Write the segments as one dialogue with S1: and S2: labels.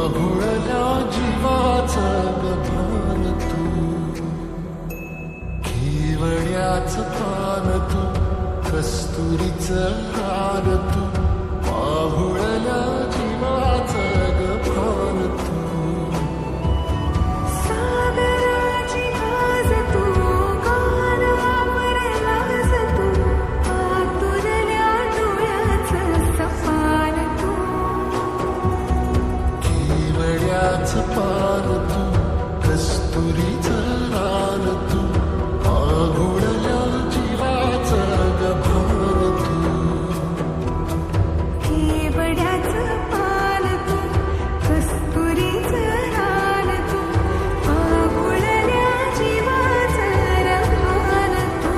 S1: माहुळल्या जीवाचं गभान तू, केवड्याचं पान तू, कस्तुरीचं हार तू, माहुळल्या जीवाचं गभान तू.
S2: सागराची आवाज तू, गाण्यावर लाज तू, आतुरल्या डोळ्याचं सपान तू,
S1: केवड्याचं पान तू, कस्तुरीचं रान तू, माहुळल्या जीवाचं गभान तू.
S2: केवड्याचं पान तू, कस्तुरीचं रान तू, आकुळल्या जीवाचं रभान तू.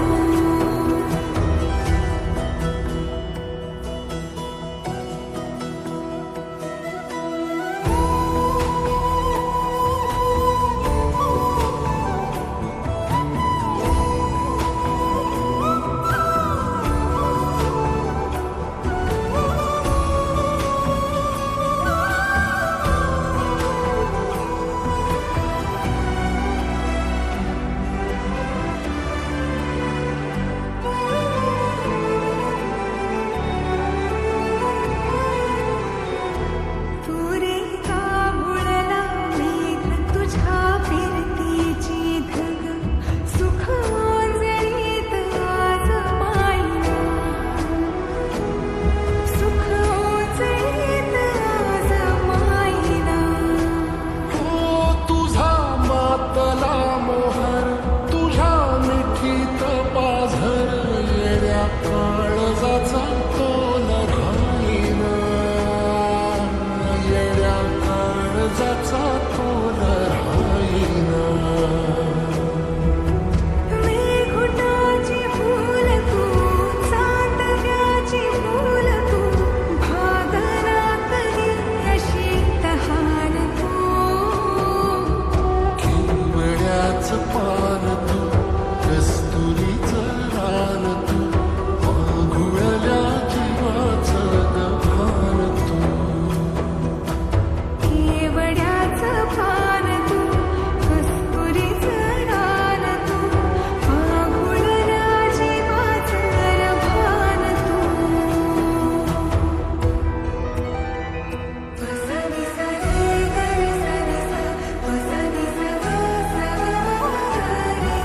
S2: तू रे काबुळला मेघ तुझ्या फिरतीची धग, सुख ओंजळीत आज मायना, सुख ओंजळीत आज मायना.
S1: हो तुझा मातला मोहर, तुझ्या मिठीत पाझर, येड्या काळजाचा तोल राहीना, येड्या काळजाचा तोल राहीना.
S2: मेघुटाची फूल तू, चांदण्याची फूल तू, भागरातली अशी तहान तू.
S1: केवड्याचं पान तू, कस्तुरीचं रान तू, माहुळल्या जीवाचं गभान तू.
S2: केवड्याचं पान तू, कस्तुरीचं रान तू, आकुळल्या जीवाचं रभान तू. वसनी सरे गरे सरे सा, वसनी सगा सगा रे,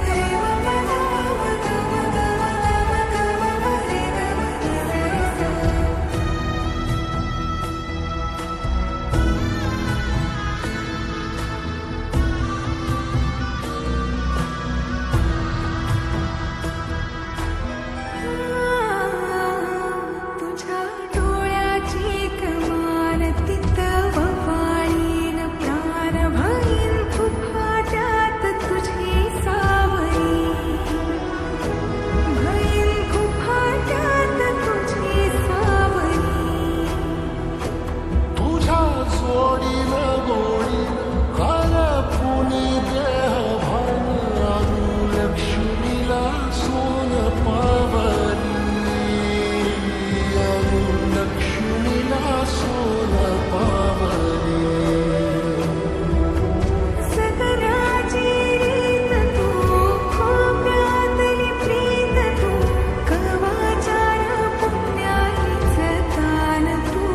S2: रे व ग ग ग ग ग रे ग रे सा. तुझ्या डोळ्याची कमान तिथं ववाळीन, प्राण भईन फुफाट्यात तुझी सावरी, भईन फुफाट्यात तुझी सावरी.
S1: तुझ्या जोडीनं गोडीनं करपुनी देह भान, अनुलक्ष्मीला सोन पावरी, अनुलक्ष्मीला सोन पावरी.
S2: सगराची रीत तू, खोप्यातली प्रीत तू, कवाचार पुण्याईचं दान तू.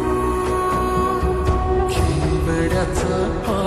S1: केवड्याचं पान